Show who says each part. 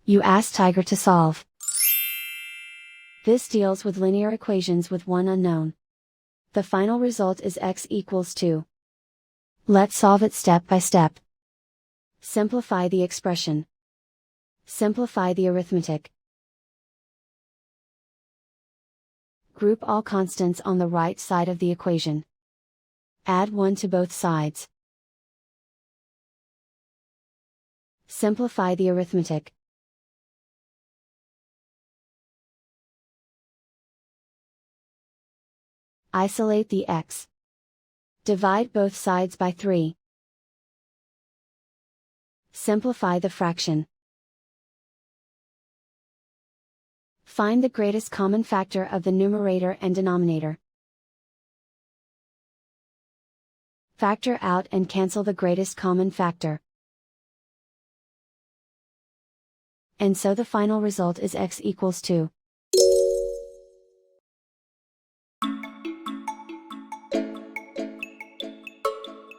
Speaker 1: You ask Tiger to solve. This deals with linear equations with one unknown. The final result is x equals 2. Let's solve it step by step. Simplify the expression. Simplify the arithmetic. Group all constants on the right side of the equation. Add 1 to both sides. Simplify the arithmetic. Isolate the x. Divide both sides by 3. Simplify the fraction. Find the greatest common factor of the numerator and denominator. Factor out and cancel the greatest common factor. And so the final result is x equals 2.